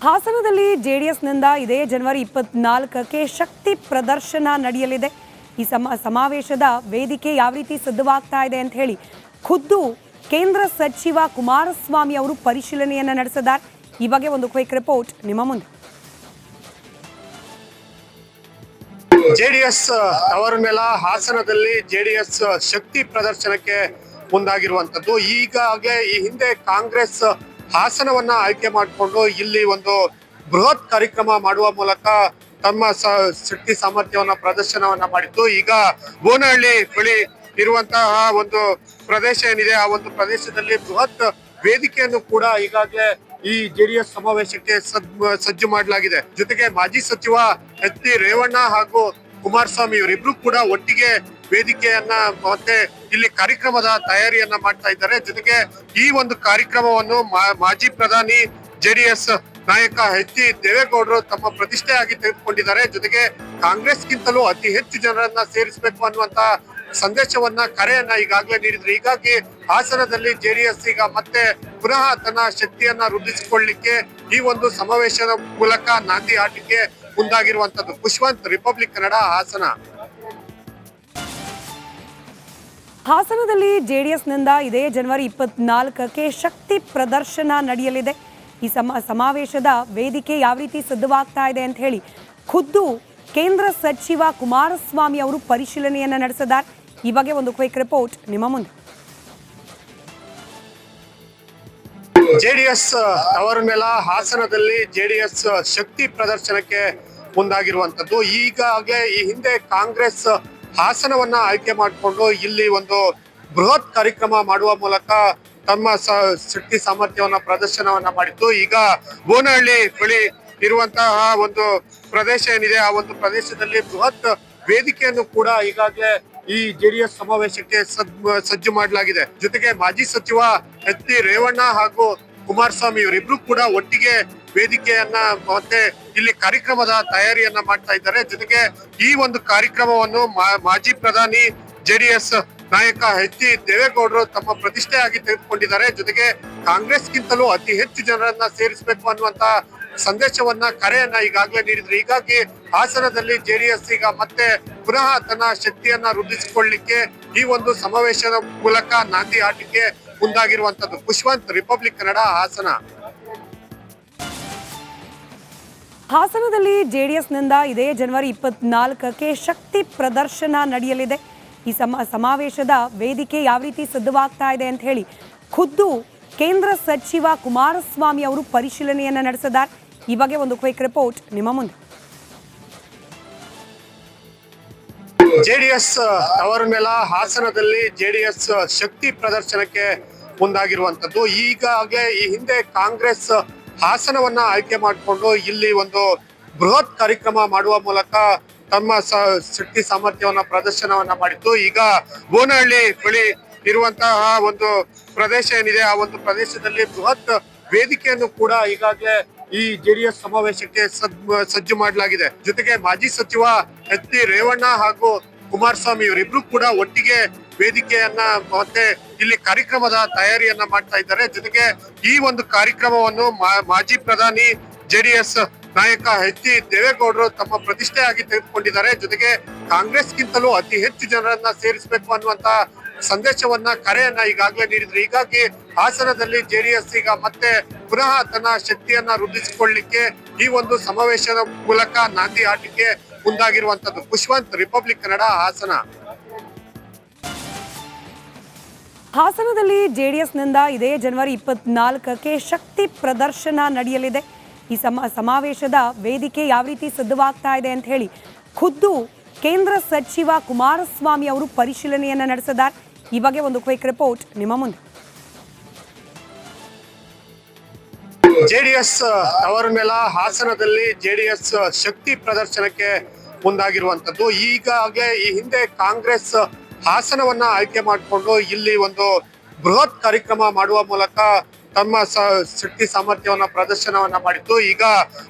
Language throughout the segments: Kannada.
ಹಾಸನದಲ್ಲಿ ಜೆಡಿಎಸ್ನಿಂದ ಇದೇ ಜನವರಿ 24ಕ್ಕೆ ಶಕ್ತಿ ಪ್ರದರ್ಶನ ನಡೆಯಲಿದೆ. ಈ ಸಮಾವೇಶದ ವೇದಿಕೆ ಯಾವ ರೀತಿ ಸಿದ್ಧವಾಗ್ತಾ ಇದೆ ಅಂತ ಹೇಳಿ ಖುದ್ದು ಕೇಂದ್ರ ಸಚಿವ ಕುಮಾರಸ್ವಾಮಿ ಅವರು ಪರಿಶೀಲನೆಯನ್ನ ನಡೆಸಿದ್ದಾರೆ. ಈ ಬಗ್ಗೆ ಒಂದು ಕ್ವಿಕ್ ರಿಪೋರ್ಟ್ ನಿಮ್ಮ ಮುಂದೆ. ಜೆಡಿಎಸ್ ಅವರನ್ನೆಲ್ಲ ಹಾಸನದಲ್ಲಿ ಜೆಡಿಎಸ್ ಶಕ್ತಿ ಪ್ರದರ್ಶನಕ್ಕೆ ಮುಂದಾಗಿರುವಂತದ್ದು. ಈಗಾಗಲೇ ಈ ಹಿಂದೆ ಕಾಂಗ್ರೆಸ್ ಹಾಸನವನ್ನ ಆಯ್ಕೆ ಮಾಡಿಕೊಂಡು ಇಲ್ಲಿ ಒಂದು ಬೃಹತ್ ಕಾರ್ಯಕ್ರಮ ಮಾಡುವ ಮೂಲಕ ತಮ್ಮ ಶಕ್ತಿ ಸಾಮರ್ಥ್ಯವನ್ನ ಪ್ರದರ್ಶನವನ್ನ ಮಾಡಿತ್ತು. ಈಗ ಬೋನಹಳ್ಳಿ ಬಳಿ ಇರುವಂತಹ ಒಂದು ಪ್ರದೇಶ ಏನಿದೆ, ಆ ಒಂದು ಪ್ರದೇಶದಲ್ಲಿ ಬೃಹತ್ ವೇದಿಕೆಯನ್ನು ಕೂಡ ಈಗಾಗಲೇ ಈ ಜೆಡಿಎಸ್ ಸಮಾವೇಶಕ್ಕೆ ಸಜ್ಜು ಮಾಡಲಾಗಿದೆ. ಜೊತೆಗೆ ಮಾಜಿ ಸಚಿವ ಎಚ್ ಡಿ ರೇವಣ್ಣ ಹಾಗೂ ಕುಮಾರಸ್ವಾಮಿ ಇವರಿಬ್ರು ಕೂಡ ಒಟ್ಟಿಗೆ ವೇದಿಕೆಯನ್ನ ಮತ್ತೆ ಇಲ್ಲಿ ಕಾರ್ಯಕ್ರಮದ ತಯಾರಿಯನ್ನ ಮಾಡ್ತಾ ಇದ್ದಾರೆ. ಜೊತೆಗೆ ಈ ಒಂದು ಕಾರ್ಯಕ್ರಮವನ್ನು ಮಾಜಿ ಪ್ರಧಾನಿ ಜೆಡಿಎಸ್ ನಾಯಕ ಎಚ್ ಡಿ ದೇವೇಗೌಡರು ತಮ್ಮ ಪ್ರತಿಷ್ಠೆಯಾಗಿ ತೆಗೆದುಕೊಂಡಿದ್ದಾರೆ. ಜೊತೆಗೆ ಕಾಂಗ್ರೆಸ್ಗಿಂತಲೂ ಅತಿ ಹೆಚ್ಚು ಜನರನ್ನ ಸೇರಿಸಬೇಕು ಅನ್ನುವಂತ ಸಂದೇಶವನ್ನ ಕರೆಯನ್ನ ಈಗಾಗಲೇ ನೀಡಿದ್ರು. ಹೀಗಾಗಿ ಹಾಸನದಲ್ಲಿ ಜೆಡಿಎಸ್ ಈಗ ಮತ್ತೆ ಪುನಃ ತನ್ನ ಶಕ್ತಿಯನ್ನ ವೃದ್ಧಿಸಿಕೊಳ್ಳಲಿಕ್ಕೆ ಈ ಒಂದು ಸಮಾವೇಶದ ಮೂಲಕ ನಾಂದಿ ಹಾಟಕ್ಕೆ ಮುಂದಾಗಿರುವಂತದ್ದು. ಪುಷ್ಪವಂತ್, ರಿಪಬ್ಲಿಕ್ ಕನ್ನಡ, ಹಾಸನ. ಹಾಸನದಲ್ಲಿ ಜೆಡಿಎಸ್ನಿಂದ ಇದೇ ಜನವರಿ 24ಕ್ಕೆ ಶಕ್ತಿ ಪ್ರದರ್ಶನ ನಡೆಯಲಿದೆ. ಈ ಸಮಾವೇಶದ ವೇದಿಕೆ ಯಾವ ರೀತಿ ಸಿದ್ಧವಾಗ್ತಾ ಇದೆ ಅಂತ ಹೇಳಿ ಖುದ್ದು ಕೇಂದ್ರ ಸಚಿವ ಕುಮಾರಸ್ವಾಮಿ ಅವರು ಪರಿಶೀಲನೆಯನ್ನ ನಡೆಸಿದ್ದಾರೆ. ಈ ಬಗ್ಗೆ ಒಂದು ಕ್ವಿಕ್ ರಿಪೋರ್ಟ್ ನಿಮ್ಮ ಮುಂದೆ. ಜೆಡಿಎಸ್ ಅವರನ್ನೆಲ್ಲ ಹಾಸನದಲ್ಲಿ ಜೆಡಿಎಸ್ ಶಕ್ತಿ ಪ್ರದರ್ಶನಕ್ಕೆ ಮುಂದಾಗಿರುವಂತದ್ದು. ಈಗಾಗಲೇ ಈ ಹಿಂದೆ ಕಾಂಗ್ರೆಸ್ ಹಾಸನವನ್ನ ಆಯ್ಕೆ ಮಾಡಿಕೊಂಡು ಇಲ್ಲಿ ಒಂದು ಬೃಹತ್ ಕಾರ್ಯಕ್ರಮ ಮಾಡುವ ಮೂಲಕ ತಮ್ಮ ಶಕ್ತಿ ಸಾಮರ್ಥ್ಯವನ್ನ ಪ್ರದರ್ಶನವನ್ನ ಮಾಡಿತ್ತು. ಈಗ ಬೋನಹಳ್ಳಿ ಬಳಿ ಇರುವಂತಹ ಒಂದು ಪ್ರದೇಶ ಏನಿದೆ, ಆ ಒಂದು ಪ್ರದೇಶದಲ್ಲಿ ಬೃಹತ್ ವೇದಿಕೆಯನ್ನು ಕೂಡ ಈಗಾಗಲೇ ಈ ಜೆಡಿಎಸ್ ಸಮಾವೇಶಕ್ಕೆ ಸಜ್ಜು ಮಾಡಲಾಗಿದೆ. ಜೊತೆಗೆ ಮಾಜಿ ಸಚಿವ ಎಚ್ ಡಿ ರೇವಣ್ಣ ಹಾಗೂ ಕುಮಾರಸ್ವಾಮಿ ಇವರಿಬ್ರು ಕೂಡ ಒಟ್ಟಿಗೆ ವೇದಿಕೆಯನ್ನ ಮತ್ತೆ ಇಲ್ಲಿ ಕಾರ್ಯಕ್ರಮದ ತಯಾರಿಯನ್ನ ಮಾಡ್ತಾ ಇದ್ದಾರೆ. ಜೊತೆಗೆ ಈ ಒಂದು ಕಾರ್ಯಕ್ರಮವನ್ನು ಮಾಜಿ ಪ್ರಧಾನಿ ಜೆಡಿಎಸ್ ನಾಯಕ ಎಚ್ ಡಿ ದೇವೇಗೌಡರು ತಮ್ಮ ಪ್ರತಿಷ್ಠೆಯಾಗಿ ತೆಗೆದುಕೊಂಡಿದ್ದಾರೆ. ಜೊತೆಗೆ ಕಾಂಗ್ರೆಸ್ಗಿಂತಲೂ ಅತಿ ಹೆಚ್ಚು ಜನರನ್ನ ಸೇರಿಸಬೇಕು ಅನ್ನುವಂತ ಸಂದೇಶವನ್ನ ಕರೆಯನ್ನ ಈಗಾಗಲೇ ನೀಡಿದ್ರು. ಹೀಗಾಗಿ ಹಾಸನದಲ್ಲಿ ಜೆಡಿಎಸ್ ಈಗ ಮತ್ತೆ ಪುನಃ ತನ್ನ ಶಕ್ತಿಯನ್ನ ವೃದ್ಧಿಸಿಕೊಳ್ಳಲಿಕ್ಕೆ ಈ ಒಂದು ಸಮಾವೇಶದ ಮೂಲಕ ನಾಂದಿ ಹಾಟಕ್ಕೆ ಮುಂದಾಗಿರುವಂತದ್ದು. ಪುಷ್ಪವಂತ್, ರಿಪಬ್ಲಿಕ್ ಕನ್ನಡ, ಹಾಸನ. ಹಾಸನದಲ್ಲಿ ಜೆಡಿಎಸ್ನಿಂದ ಇದೇ ಜನವರಿ 24ಕ್ಕೆ ಶಕ್ತಿ ಪ್ರದರ್ಶನ ನಡೆಯಲಿದೆ. ಈ ಸಮಾವೇಶದ ವೇದಿಕೆ ಯಾವ ರೀತಿ ಸಿದ್ಧವಾಗ್ತಾ ಇದೆ ಅಂತ ಹೇಳಿ ಖುದ್ದು ಕೇಂದ್ರ ಸಚಿವ ಕುಮಾರಸ್ವಾಮಿ ಅವರು ಪರಿಶೀಲನೆಯನ್ನ ನಡೆಸಿದ್ದಾರೆ. ಈ ಬಗ್ಗೆ ಒಂದು ಕ್ವಿಕ್ ರಿಪೋರ್ಟ್ ನಿಮ್ಮ ಮುಂದೆ. ಜೆಡಿಎಸ್ ಅವರನ್ನೆಲ್ಲ ಹಾಸನದಲ್ಲಿ ಜೆಡಿಎಸ್ ಶಕ್ತಿ ಪ್ರದರ್ಶನಕ್ಕೆ ಮುಂದಾಗಿರುವಂತದ್ದು. ಈಗಾಗಲೇ ಈ ಹಿಂದೆ ಕಾಂಗ್ರೆಸ್ ಹಾಸನವನ್ನ ಆಯ್ಕೆ ಮಾಡಿಕೊಂಡು ಇಲ್ಲಿ ಒಂದು ಬೃಹತ್ ಕಾರ್ಯಕ್ರಮ ಮಾಡುವ ಮೂಲಕ ತಮ್ಮ ಶಕ್ತಿ ಸಾಮರ್ಥ್ಯವನ್ನ ಪ್ರದರ್ಶನವನ್ನ ಮಾಡಿತ್ತು. ಈಗ ಬೋನಹಳ್ಳಿ ಬಳಿ ಇರುವಂತಹ ಒಂದು ಪ್ರದೇಶ ಏನಿದೆ, ಆ ಒಂದು ಪ್ರದೇಶದಲ್ಲಿ ಬೃಹತ್ ವೇದಿಕೆಯನ್ನು ಕೂಡ ಈಗಾಗಲೇ ಈ ಜೆಡಿಎಸ್ ಸಮಾವೇಶಕ್ಕೆ ಸಜ್ಜು ಮಾಡಲಾಗಿದೆ. ಜೊತೆಗೆ ಮಾಜಿ ಸಚಿವ ಎಚ್ ಡಿ ರೇವಣ್ಣ ಹಾಗೂ ಕುಮಾರಸ್ವಾಮಿ ಇವರಿಬ್ರು ಕೂಡ ಒಟ್ಟಿಗೆ ವೇದಿಕೆಯನ್ನ ಮತ್ತೆ ಇಲ್ಲಿ ಕಾರ್ಯಕ್ರಮದ ತಯಾರಿಯನ್ನ ಮಾಡ್ತಾ ಇದ್ದಾರೆ. ಜೊತೆಗೆ ಈ ಒಂದು ಕಾರ್ಯಕ್ರಮವನ್ನು ಮಾಜಿ ಪ್ರಧಾನಿ ಜೆಡಿಎಸ್ ನಾಯಕ ಎಚ್ ಡಿ ದೇವೇಗೌಡರು ತಮ್ಮ ಪ್ರತಿಷ್ಠೆಯಾಗಿ ತೆಗೆದುಕೊಂಡಿದ್ದಾರೆ. ಜೊತೆಗೆ ಕಾಂಗ್ರೆಸ್ಗಿಂತಲೂ ಅತಿ ಹೆಚ್ಚು ಜನರನ್ನ ಸೇರಿಸಬೇಕು ಅನ್ನುವಂತ ಸಂದೇಶವನ್ನ ಕರೆಯನ್ನ ಈಗಾಗಲೇ ನೀಡಿದ್ರು. ಹೀಗಾಗಿ ಹಾಸನದಲ್ಲಿ ಜೆಡಿಎಸ್ ಈಗ ಮತ್ತೆ ಪುನಃ ತನ್ನ ಶಕ್ತಿಯನ್ನ ವೃದ್ಧಿಸಿಕೊಳ್ಳಲಿಕ್ಕೆ ಈ ಒಂದು ಸಮಾವೇಶದ ಮೂಲಕ ನಾಂದಿ ಹಾಟಕ್ಕೆ ಮುಂದಾಗಿರುವಂತದ್ದು. ಪುಷ್ಪವಂತ್, ರಿಪಬ್ಲಿಕ್ ಕನ್ನಡ, ಹಾಸನ. ಹಾಸನದಲ್ಲಿ ಜೆಡಿಎಸ್ನಿಂದ ಇದೇ ಜನವರಿ 24ಕ್ಕೆ ಶಕ್ತಿ ಪ್ರದರ್ಶನ ನಡೆಯಲಿದೆ. ಈ ಸಮಾವೇಶದ ವೇದಿಕೆ ಯಾವ ರೀತಿ ಸಿದ್ಧವಾಗ್ತಾ ಇದೆ ಅಂತ ಹೇಳಿ ಖುದ್ದು ಕೇಂದ್ರ ಸಚಿವ ಕುಮಾರಸ್ವಾಮಿ ಅವರು ಪರಿಶೀಲನೆಯನ್ನ ನಡೆಸಿದ್ದಾರೆ. ಈ ಬಗ್ಗೆ ಒಂದು ಕ್ವಿಕ್ ರಿಪೋರ್ಟ್ ನಿಮ್ಮ ಮುಂದೆ. ಜೆಡಿಎಸ್ ಅವರನ್ನೆಲ್ಲ ಹಾಸನದಲ್ಲಿ ಜೆಡಿಎಸ್ ಶಕ್ತಿ ಪ್ರದರ್ಶನಕ್ಕೆ ಮುಂದಾಗಿರುವಂತದ್ದು. ಈಗಾಗಲೇ ಈ ಹಿಂದೆ ಕಾಂಗ್ರೆಸ್ ಹಾಸನವನ್ನ ಆಯ್ಕೆ ಮಾಡಿಕೊಂಡು ಇಲ್ಲಿ ಒಂದು ಬೃಹತ್ ಕಾರ್ಯಕ್ರಮ ಮಾಡುವ ಮೂಲಕ ತಮ್ಮ ಶಕ್ತಿ ಸಾಮರ್ಥ್ಯವನ್ನ ಪ್ರದರ್ಶನವನ್ನ ಮಾಡಿತ್ತು. ಈಗ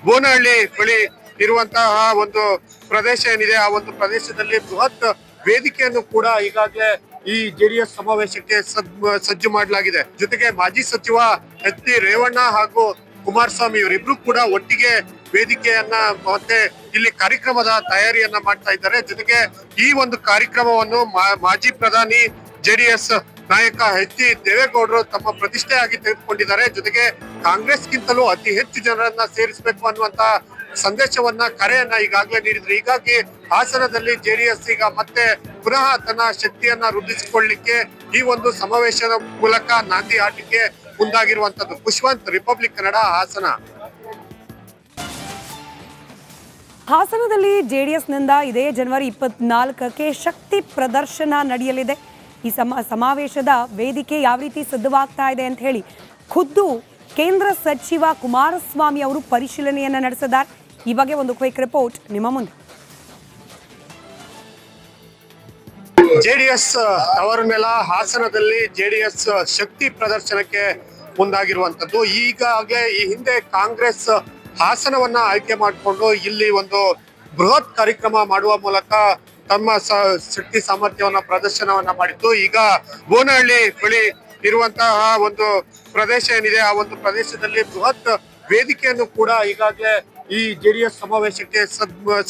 ಬೋನಹಳ್ಳಿ ಬಳಿ ಇರುವಂತಹ ಒಂದು ಪ್ರದೇಶ ಏನಿದೆ, ಆ ಒಂದು ಪ್ರದೇಶದಲ್ಲಿ ಬೃಹತ್ ವೇದಿಕೆಯನ್ನು ಕೂಡ ಈಗಾಗಲೇ ಈ ಜೆಡಿಎಸ್ ಸಮಾವೇಶಕ್ಕೆ ಸಜ್ಜು ಮಾಡಲಾಗಿದೆ. ಜೊತೆಗೆ ಮಾಜಿ ಸಚಿವ ಎಚ್ ಡಿ ರೇವಣ್ಣ ಹಾಗೂ ಕುಮಾರಸ್ವಾಮಿ ಇವರಿಬ್ರು ಕೂಡ ಒಟ್ಟಿಗೆ ವೇದಿಕೆಯನ್ನ ಮತ್ತೆ ಇಲ್ಲಿ ಕಾರ್ಯಕ್ರಮದ ತಯಾರಿಯನ್ನ ಮಾಡ್ತಾ ಇದ್ದಾರೆ. ಜೊತೆಗೆ ಈ ಒಂದು ಕಾರ್ಯಕ್ರಮವನ್ನು ಮಾಜಿ ಪ್ರಧಾನಿ ಜೆಡಿಎಸ್ ನಾಯಕ ಎಚ್ ಡಿ ದೇವೇಗೌಡರು ತಮ್ಮ ಪ್ರತಿಷ್ಠೆಯಾಗಿ ತೆಗೆದುಕೊಂಡಿದ್ದಾರೆ. ಜೊತೆಗೆ ಕಾಂಗ್ರೆಸ್ಗಿಂತಲೂ ಅತಿ ಹೆಚ್ಚು ಜನರನ್ನ ಸೇರಿಸಬೇಕು ಅನ್ನುವಂತ ಸಂದೇಶವನ್ನ ಕರೆಯನ್ನ ಈಗಾಗಲೇ ನೀಡಿದ್ರು. ಹೀಗಾಗಿ ಹಾಸನದಲ್ಲಿ ಜೆಡಿಎಸ್ ಈಗ ಮತ್ತೆ ಪುನಃ ತನ್ನ ಶಕ್ತಿಯನ್ನ ವೃದ್ಧಿಸಿಕೊಳ್ಳಲಿಕ್ಕೆ ಈ ಒಂದು ಸಮಾವೇಶದ ಮೂಲಕ ನಾಂದಿ ಹಾಟಕ್ಕೆ ಮುಂದಾಗಿರುವಂತದ್ದು. ಪುಷ್ಪವಂತ್, ರಿಪಬ್ಲಿಕ್ ಕನ್ನಡ, ಹಾಸನ. ಹಾಸನದಲ್ಲಿ ಜೆಡಿಎಸ್ನಿಂದ ಇದೇ ಜನವರಿ 24ಕ್ಕೆ ಶಕ್ತಿ ಪ್ರದರ್ಶನ ನಡೆಯಲಿದೆ. ಈ ಸಮಾವೇಶದ ವೇದಿಕೆ ಯಾವ ರೀತಿ ಸಿದ್ಧವಾಗ್ತಾ ಇದೆ ಅಂತ ಹೇಳಿ ಖುದ್ದು ಕೇಂದ್ರ ಸಚಿವ ಕುಮಾರಸ್ವಾಮಿ ಅವರು ಪರಿಶೀಲನೆಯನ್ನ ನಡೆಸಿದ್ದಾರೆ. ಈ ಬಗ್ಗೆ ಒಂದು ಕ್ವಿಕ್ ರಿಪೋರ್ಟ್ ನಿಮ್ಮ ಮುಂದೆ. ಜೆಡಿಎಸ್ ಅವರ ನೆಲ ಹಾಸನದಲ್ಲಿ ಜೆಡಿಎಸ್ ಶಕ್ತಿ ಪ್ರದರ್ಶನಕ್ಕೆ ಮುಂದಾಗಿರುವಂತದ್ದು. ಈಗಾಗಲೇ ಈ ಹಿಂದೆ ಕಾಂಗ್ರೆಸ್ ಹಾಸನವನ್ನ ಆಯ್ಕೆ ಮಾಡಿಕೊಂಡು ಇಲ್ಲಿ ಒಂದು ಬೃಹತ್ ಕಾರ್ಯಕ್ರಮ ಮಾಡುವ ಮೂಲಕ ತಮ್ಮ ಶಕ್ತಿ ಸಾಮರ್ಥ್ಯವನ್ನ ಪ್ರದರ್ಶನವನ್ನ ಮಾಡಿತ್ತು. ಈಗ ಬೋನಹಳ್ಳಿ ಬಳಿ ಇರುವಂತಹ ಒಂದು ಪ್ರದೇಶ ಏನಿದೆ, ಆ ಒಂದು ಪ್ರದೇಶದಲ್ಲಿ ಬೃಹತ್ ವೇದಿಕೆಯನ್ನು ಕೂಡ ಈಗಾಗಲೇ ಈ ಜೆಡಿಎಸ್ ಸಮಾವೇಶಕ್ಕೆ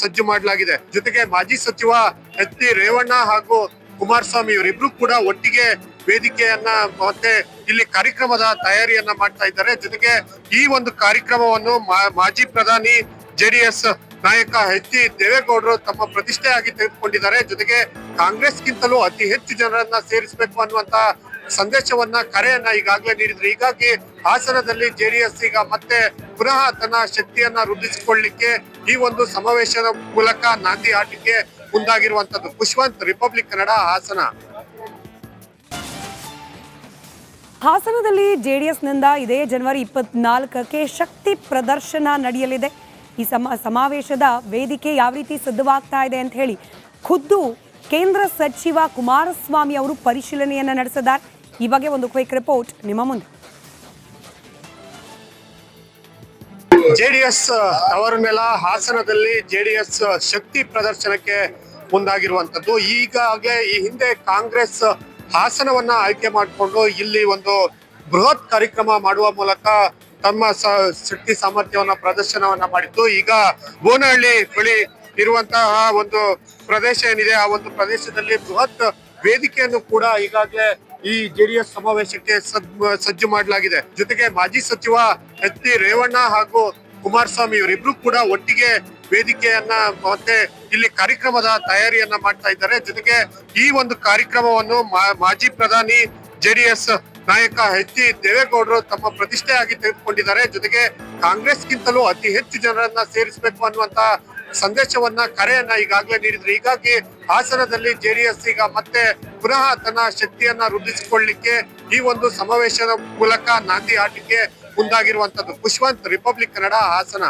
ಸಜ್ಜು ಮಾಡಲಾಗಿದೆ. ಜೊತೆಗೆ ಮಾಜಿ ಸಚಿವ ಎಚ್ ಡಿ ರೇವಣ್ಣ ಹಾಗೂ ಕುಮಾರಸ್ವಾಮಿ ಇವರಿಬ್ರು ಕೂಡ ಒಟ್ಟಿಗೆ ವೇದಿಕೆಯನ್ನ ಮತ್ತೆ ಇಲ್ಲಿ ಕಾರ್ಯಕ್ರಮದ ತಯಾರಿಯನ್ನ ಮಾಡ್ತಾ ಇದ್ದಾರೆ. ಜೊತೆಗೆ ಈ ಒಂದು ಕಾರ್ಯಕ್ರಮವನ್ನು ಮಾಜಿ ಪ್ರಧಾನಿ ಜೆಡಿಎಸ್ ನಾಯಕ ಎಚ್ ಡಿ ದೇವೇಗೌಡರು ತಮ್ಮ ಪ್ರತಿಷ್ಠೆಯಾಗಿ ತೆಗೆದುಕೊಂಡಿದ್ದಾರೆ. ಜೊತೆಗೆ ಕಾಂಗ್ರೆಸ್ಗಿಂತಲೂ ಅತಿ ಹೆಚ್ಚು ಜನರನ್ನ ಸೇರಿಸಬೇಕು ಅನ್ನುವಂತ ಸಂದೇಶವನ್ನ ಕರೆಯನ್ನ ಈಗಾಗಲೇ ನೀಡಿದ್ರು. ಹೀಗಾಗಿ ಹಾಸನದಲ್ಲಿ ಜೆಡಿಎಸ್ ಈಗ ಮತ್ತೆ ಪುನಃ ತನ್ನ ಶಕ್ತಿಯನ್ನ ವೃದ್ಧಿಸಿಕೊಳ್ಳಲಿಕ್ಕೆ ಈ ಒಂದು ಸಮಾವೇಶದ ಮೂಲಕ ನಾಂದಿ ಹಾಟಕ್ಕೆ ಮುಂದಾಗಿರುವಂತದ್ದು. ಪುಷ್ಪವಂತ್, ರಿಪಬ್ಲಿಕ್ ಕನ್ನಡ, ಹಾಸನ. ಹಾಸನದಲ್ಲಿ ಜೆಡಿಎಸ್ನಿಂದ ಇದೇ ಜನವರಿ 24ಕ್ಕೆ ಶಕ್ತಿ ಪ್ರದರ್ಶನ ನಡೆಯಲಿದೆ. ಈ ಸಮಾವೇಶದ ವೇದಿಕೆ ಯಾವ ರೀತಿ ಸಿದ್ಧವಾಗ್ತಾ ಇದೆ ಅಂತ ಹೇಳಿ ಖುದ್ದು ಕೇಂದ್ರ ಸಚಿವ ಕುಮಾರಸ್ವಾಮಿ ಅವರು ಪರಿಶೀಲನೆಯನ್ನ ನಡೆಸಿದ್ದಾರೆ. ಈ ಬಗ್ಗೆ ಒಂದು ಕ್ವಿಕ್ ರಿಪೋರ್ಟ್ ನಿಮ್ಮ ಮುಂದೆ. ಜೆಡಿಎಸ್ ಅವರ ನೆಲ ಹಾಸನದಲ್ಲಿ ಜೆಡಿಎಸ್ ಶಕ್ತಿ ಪ್ರದರ್ಶನಕ್ಕೆ ಮುಂದಾಗಿರುವಂತದ್ದು. ಈಗಾಗಲೇ ಈ ಹಿಂದೆ ಕಾಂಗ್ರೆಸ್ ಹಾಸನವನ್ನ ಆಯ್ಕೆ ಮಾಡಿಕೊಂಡು ಇಲ್ಲಿ ಒಂದು ಬೃಹತ್ ಕಾರ್ಯಕ್ರಮ ಮಾಡುವ ಮೂಲಕ ತಮ್ಮ ಶಕ್ತಿ ಸಾಮರ್ಥ್ಯವನ್ನ ಪ್ರದರ್ಶನವನ್ನ ಮಾಡಿತ್ತು. ಈಗ ಬೋನಹಳ್ಳಿ ಬಳಿ ಇರುವಂತಹ ಒಂದು ಪ್ರದೇಶ ಏನಿದೆ, ಆ ಒಂದು ಪ್ರದೇಶದಲ್ಲಿ ಬೃಹತ್ ವೇದಿಕೆಯನ್ನು ಕೂಡ ಈಗಾಗಲೇ ಈ ಜೆಡಿಎಸ್ ಸಮಾವೇಶಕ್ಕೆ ಸಜ್ಜು ಮಾಡಲಾಗಿದೆ. ಜೊತೆಗೆ ಮಾಜಿ ಸಚಿವ ಎಚ್ ಡಿ ರೇವಣ್ಣ ಹಾಗೂ ಕುಮಾರಸ್ವಾಮಿ ಇವರಿಬ್ರು ಕೂಡ ಒಟ್ಟಿಗೆ ವೇದಿಕೆಯನ್ನ ಮತ್ತೆ ಇಲ್ಲಿ ಕಾರ್ಯಕ್ರಮದ ತಯಾರಿಯನ್ನ ಮಾಡ್ತಾ ಇದ್ದಾರೆ. ಜೊತೆಗೆ ಈ ಒಂದು ಕಾರ್ಯಕ್ರಮವನ್ನು ಮಾಜಿ ಪ್ರಧಾನಿ ಜೆಡಿಎಸ್ ನಾಯಕ ಎಚ್ ಡಿ ದೇವೇಗೌಡರು ತಮ್ಮ ಪ್ರತಿಷ್ಠೆಯಾಗಿ ತೆಗೆದುಕೊಂಡಿದ್ದಾರೆ. ಜೊತೆಗೆ ಕಾಂಗ್ರೆಸ್ಗಿಂತಲೂ ಅತಿ ಹೆಚ್ಚು ಜನರನ್ನ ಸೇರಿಸಬೇಕು ಅನ್ನುವಂತ ಸಂದೇಶವನ್ನ ಕರೆಯನ್ನ ಈಗಾಗಲೇ ನೀಡಿದ್ರು. ಹೀಗಾಗಿ ಹಾಸನದಲ್ಲಿ ಜೆಡಿಎಸ್ ಈಗ ಮತ್ತೆ ಪುನಃ ತನ್ನ ಶಕ್ತಿಯನ್ನ ವೃದ್ಧಿಸಿಕೊಳ್ಳಲಿಕ್ಕೆ ಈ ಒಂದು ಸಮಾವೇಶದ ಮೂಲಕ ನಾಂದಿ ಹಾಟಕ್ಕೆ ಮುಂದಾಗಿರುವಂತದ್ದು. ಪುಷ್ಪವಂತ್, ರಿಪಬ್ಲಿಕ್ ಕನ್ನಡ, ಹಾಸನ.